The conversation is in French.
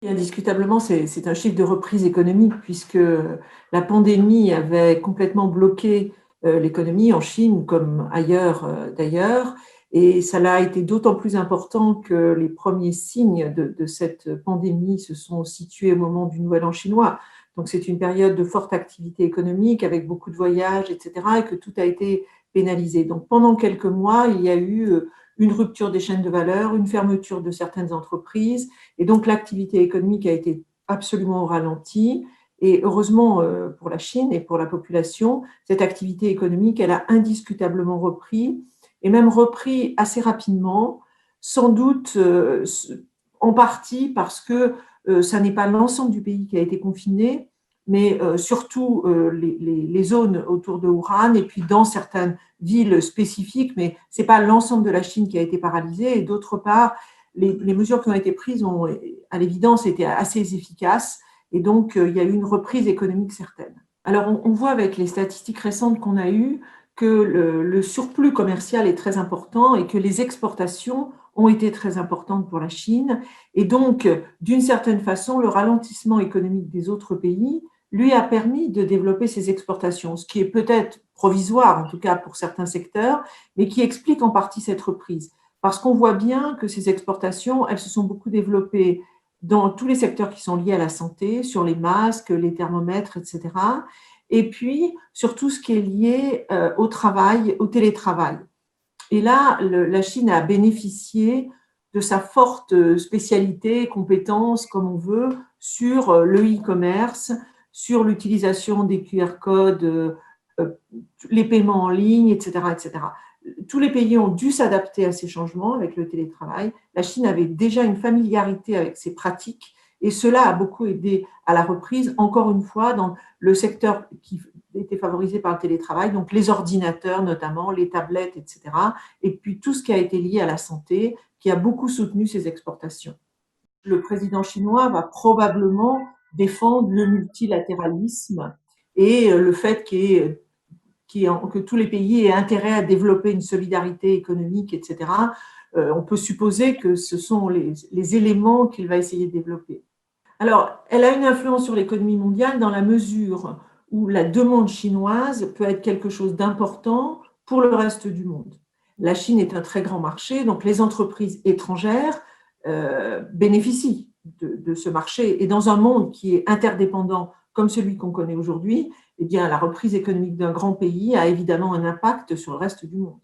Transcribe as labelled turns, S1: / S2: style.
S1: Et indiscutablement, c'est un chiffre de reprise économique puisque la pandémie avait complètement bloqué l'économie en Chine comme ailleurs d'ailleurs. Et ça l'a été d'autant plus important que les premiers signes de cette pandémie se sont situés au moment du Nouvel An chinois. Donc c'est une période de forte activité économique avec beaucoup de voyages, etc. et que tout a été pénalisé. Donc pendant quelques mois, il y a eu une rupture des chaînes de valeur, une fermeture de certaines entreprises et donc, l'activité économique a été absolument au ralenti. Et heureusement pour la Chine et pour la population, cette activité économique, elle a indiscutablement repris, et même repris assez rapidement, sans doute en partie parce que ça n'est pas l'ensemble du pays qui a été confiné, mais surtout les zones autour de Wuhan et puis dans certaines villes spécifiques, mais ce n'est pas l'ensemble de la Chine qui a été paralysée. Et d'autre part, les mesures qui ont été prises ont, à l'évidence, été assez efficaces. Et donc, il y a eu une reprise économique certaine. Alors, on voit avec les statistiques récentes qu'on a eues que le surplus commercial est très important et que les exportations ont été très importantes pour la Chine. Et donc, d'une certaine façon, le ralentissement économique des autres pays lui a permis de développer ses exportations, ce qui est peut-être provisoire, en tout cas pour certains secteurs, mais qui explique en partie cette reprise. Parce qu'on voit bien que ces exportations, elles se sont beaucoup développées dans tous les secteurs qui sont liés à la santé, sur les masques, les thermomètres, etc. Et puis, sur tout ce qui est lié au travail, au télétravail. Et là, la Chine a bénéficié de sa forte spécialité, compétence, comme on veut, sur le e-commerce, sur l'utilisation des QR codes, les paiements en ligne, etc., etc. Tous les pays ont dû s'adapter à ces changements avec le télétravail. La Chine avait déjà une familiarité avec ces pratiques et cela a beaucoup aidé à la reprise, encore une fois, dans le secteur qui était favorisé par le télétravail, donc les ordinateurs notamment, les tablettes, etc. Et puis tout ce qui a été lié à la santé, qui a beaucoup soutenu ces exportations. Le président chinois va probablement défendre le multilatéralisme et le fait que tous les pays aient intérêt à développer une solidarité économique, etc. On peut supposer que ce sont les éléments qu'il va essayer de développer. Alors, elle a une influence sur l'économie mondiale dans la mesure où la demande chinoise peut être quelque chose d'important pour le reste du monde. La Chine est un très grand marché, donc les entreprises étrangères bénéficient de ce marché. Et dans un monde qui est interdépendant comme celui qu'on connaît aujourd'hui, eh bien, la reprise économique d'un grand pays a évidemment un impact sur le reste du monde.